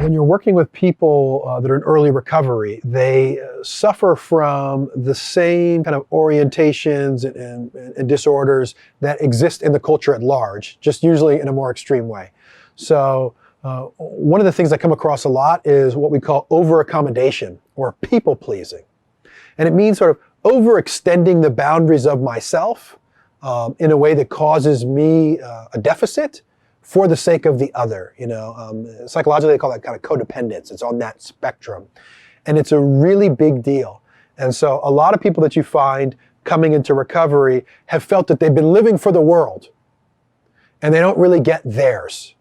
When you're working with people that are in early recovery, they suffer from the same kind of orientations and disorders that exist in the culture at large, just usually in a more extreme way. So one of the things I come across a lot is what we call over-accommodation or people-pleasing. And it means sort of overextending the boundaries of myself in a way that causes me a deficit for the sake of the other. Psychologically they call that kind of codependence. It's on that spectrum. And it's a really big deal. And so a lot of people that you find coming into recovery have felt that they've been living for the world and they don't really get theirs.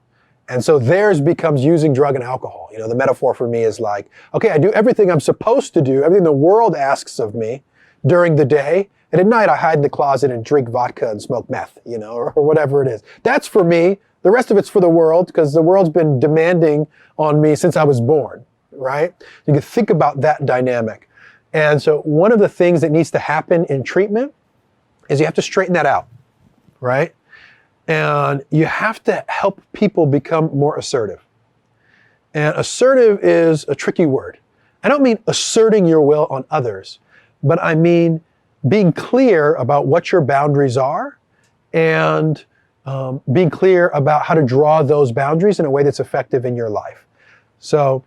And so theirs becomes using drug and alcohol. The metaphor for me is like, okay, I do everything I'm supposed to do, everything the world asks of me during the day. And at night I hide in the closet and drink vodka and smoke meth, or whatever it is. That's for me. The rest of it's for the world, because the world's been demanding on me since I was born, right? You can think about that dynamic. And so one of the things that needs to happen in treatment is you have to straighten that out, right? And you have to help people become more assertive. And assertive is a tricky word. I don't mean asserting your will on others, but I mean being clear about what your boundaries are and being clear about how to draw those boundaries in a way that's effective in your life. So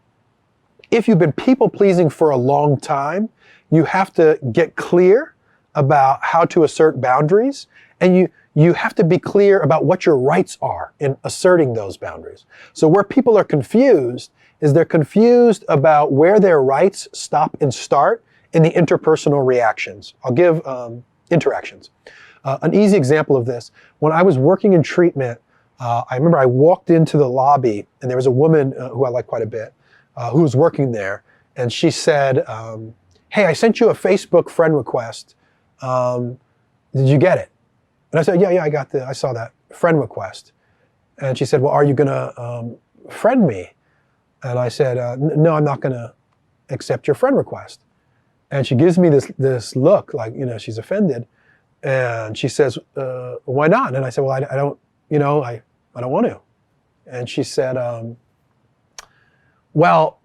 if you've been people-pleasing for a long time, you have to get clear about how to assert boundaries, and you have to be clear about what your rights are in asserting those boundaries. So where people are confused is they're confused about where their rights stop and start in the interpersonal reactions. I'll give interactions. An easy example of this, when I was working in treatment, I remember I walked into the lobby and there was a woman who I like quite a bit, who was working there. And she said, hey, I sent you a Facebook friend request. Did you get it? And I said, yeah, I saw that friend request. And she said, well, are you gonna friend me? And I said, no, I'm not gonna accept your friend request. And she gives me this look like, she's offended. And she says, why not? And I said, well, I don't want to. And she said, well,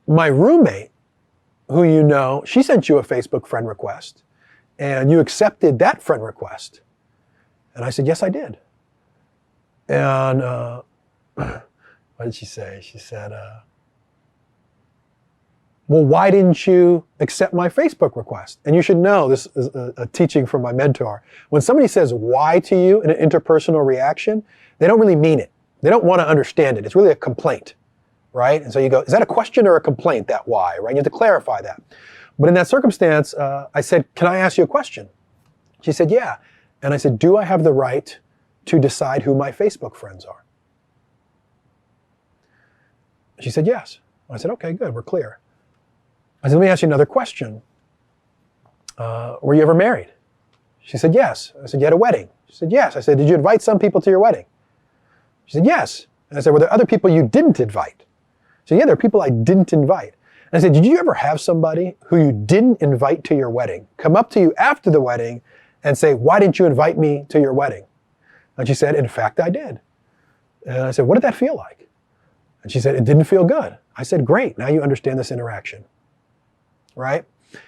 my roommate, who she sent you a Facebook friend request and you accepted that friend request. And I said, yes, I did. And what did she say? She said, well, why didn't you accept my Facebook request? And you should know, this is a teaching from my mentor. When somebody says why to you in an interpersonal reaction, they don't really mean it. They don't want to understand it. It's really a complaint, right? And so you go, is that a question or a complaint, that why, right? You have to clarify that. But in that circumstance, I said, can I ask you a question? She said, yeah. And I said, do I have the right to decide who my Facebook friends are? She said, yes. I said, okay, good, we're clear. I said, let me ask you another question. Were you ever married? She said, yes. I said, you had a wedding? She said, yes. I said, did you invite some people to your wedding? She said, yes. And I said, were there other people you didn't invite? She said, yeah, there are people I didn't invite. And I said, did you ever have somebody who you didn't invite to your wedding come up to you after the wedding and say, why didn't you invite me to your wedding? And she said, in fact, I did. And I said, what did that feel like? And she said, it didn't feel good. I said, great, now you understand this interaction. Right?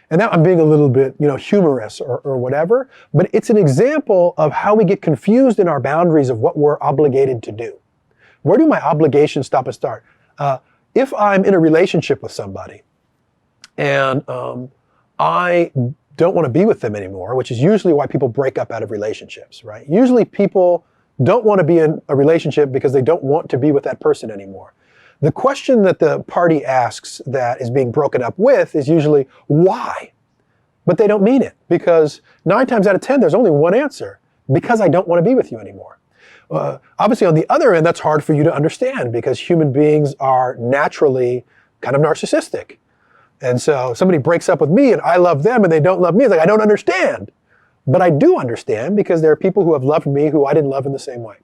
And now I'm being a little bit, humorous or whatever, but it's an example of how we get confused in our boundaries of what we're obligated to do. Where do my obligations stop and start? If I'm in a relationship with somebody and I don't want to be with them anymore, which is usually why people break up out of relationships, right? Usually people don't want to be in a relationship because they don't want to be with that person anymore. The question that the party asks that is being broken up with is usually, why? But they don't mean it, because 9 times out of 10, there's only one answer: because I don't want to be with you anymore. Obviously, on the other end, that's hard for you to understand, because human beings are naturally kind of narcissistic. And so somebody breaks up with me and I love them and they don't love me. It's like, I don't understand. But I do understand, because there are people who have loved me who I didn't love in the same way.